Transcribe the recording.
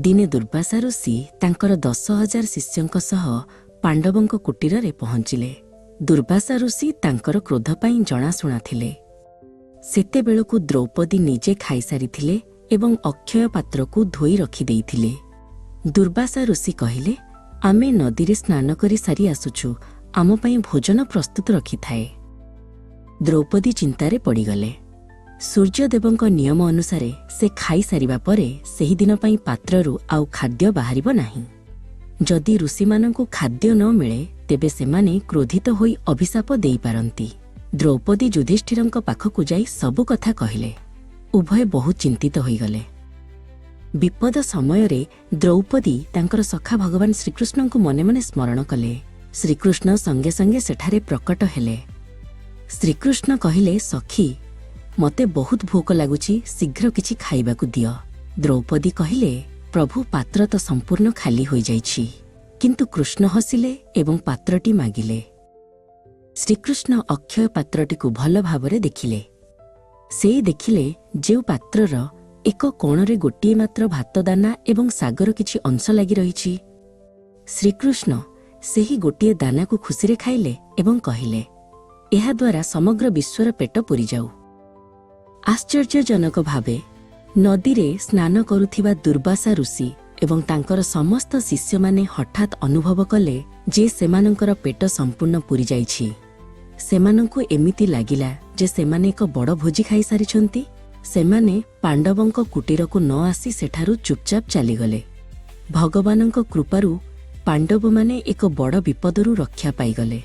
ଦିନେ ଦୁର୍ବାସା ଋଷି ତାଙ୍କର 10,000 ଶିଷ୍ୟଙ୍କ ସହ ପାଣ୍ଡବଙ୍କ କୁଟୀରରେ ପହଞ୍ଚିଲେ। ଦୁର୍ବାସା ଋଷି ତାଙ୍କର କ୍ରୋଧ ପାଇଁ ଜଣାଶୁଣା ଥିଲେ। ସେତେବେଳକୁ ଦ୍ରୌପଦୀ ନିଜେ ଖାଇସାରିଥିଲେ ଏବଂ ଅକ୍ଷୟ ପାତ୍ରକୁ ଧୋଇ ରଖିଦେଇଥିଲେ। ଦୁର୍ବାସା ଋଷି କହିଲେ, ଆମେ ନଦୀରେ ସ୍ନାନ କରି ସାରି ଆସୁଛୁ, ଆମ ପାଇଁ ଭୋଜନ ପ୍ରସ୍ତୁତ ରଖିଥାଏ। ଦ୍ରୌପଦୀ ଚିନ୍ତାରେ ପଡ଼ିଗଲେ। ସୂର୍ଯ୍ୟଦେବଙ୍କ ନିୟମ ଅନୁସାରେ ସେ ଖାଇସାରିବା ପରେ ସେହିଦିନ ପାଇଁ ପାତ୍ରରୁ ଆଉ ଖାଦ୍ୟ ବାହାରିବ ନାହିଁ। ଯଦି ଋଷିମାନଙ୍କୁ ଖାଦ୍ୟ ନ ମିଳେ ତେବେ ସେମାନେ କ୍ରୋଧିତ ହୋଇ ଅଭିଶାପ ଦେଇପାରନ୍ତି। ଦ୍ରୌପଦୀ ଯୁଧିଷ୍ଠିରଙ୍କ ପାଖକୁ ଯାଇ ସବୁ କଥା କହିଲେ। ଉଭୟ ବହୁତ ଚିନ୍ତିତ ହୋଇଗଲେ। ବିପଦ ସମୟରେ ଦ୍ରୌପଦୀ ତାଙ୍କର ସଖା ଭଗବାନ ଶ୍ରୀକୃଷ୍ଣଙ୍କୁ ମନେ ମନେ ସ୍ମରଣ କଲେ। ଶ୍ରୀକୃଷ୍ଣ ସଙ୍ଗେ ସଙ୍ଗେ ସେଠାରେ ପ୍ରକଟ ହେଲେ। ଶ୍ରୀକୃଷ୍ଣ କହିଲେ, ସଖୀ, ମୋତେ ବହୁତ ଭୋକ ଲାଗୁଛି, ଶୀଘ୍ର କିଛି ଖାଇବାକୁ ଦିଅ। ଦ୍ରୌପଦୀ କହିଲେ, ପ୍ରଭୁ, ପାତ୍ର ତ ସମ୍ପୂର୍ଣ୍ଣ ଖାଲି ହୋଇଯାଇଛି। କିନ୍ତୁ କୃଷ୍ଣ ହସିଲେ ଏବଂ ପାତ୍ରଟି ମାଗିଲେ। ଶ୍ରୀକୃଷ୍ଣ ଅକ୍ଷୟ ପାତ୍ରଟିକୁ ଭଲ ଭାବରେ ଦେଖିଲେ। ସେ ଦେଖିଲେ ଯେଉଁ ପାତ୍ରର ଏକ କୋଣରେ ଗୋଟିଏ ମାତ୍ର ଭାତଦାନା ଏବଂ ଶାଗର କିଛି ଅଂଶ ଲାଗି ରହିଛି। ଶ୍ରୀକୃଷ୍ଣ ସେହି ଗୋଟିଏ ଦାନାକୁ ଖୁସିରେ ଖାଇଲେ ଏବଂ କହିଲେ, ଏହାଦ୍ୱାରା ସମଗ୍ର ବିଶ୍ୱର ପେଟ ପୂରିଯାଉ। ଆଶ୍ଚର୍ଯ୍ୟଜନକ ଭାବେ ନଦୀରେ ସ୍ନାନ କରୁଥିବା ଦୁର୍ବାସା ଋଷି ଏବଂ ତାଙ୍କର ସମସ୍ତ ଶିଷ୍ୟମାନେ ହଠାତ୍ ଅନୁଭବ କଲେ ଯେ ସେମାନଙ୍କର ପେଟ ସମ୍ପୂର୍ଣ୍ଣ ପୂରିଯାଇଛି। ସେମାନଙ୍କୁ ଏମିତି ଲାଗିଲା ଯେ ସେମାନେ ଏକ ବଡ଼ ଭୋଜି ଖାଇସାରିଛନ୍ତି। ସେମାନେ ପାଣ୍ଡବଙ୍କ କୁଟୀରକୁ ନ ଆସି ସେଠାରୁ ଚୁପଚାପ ଚାଲିଗଲେ। ଭଗବାନଙ୍କ କୃପାରୁ ପାଣ୍ଡବମାନେ ଏକ ବଡ଼ ବିପଦରୁ ରକ୍ଷା ପାଇଗଲେ।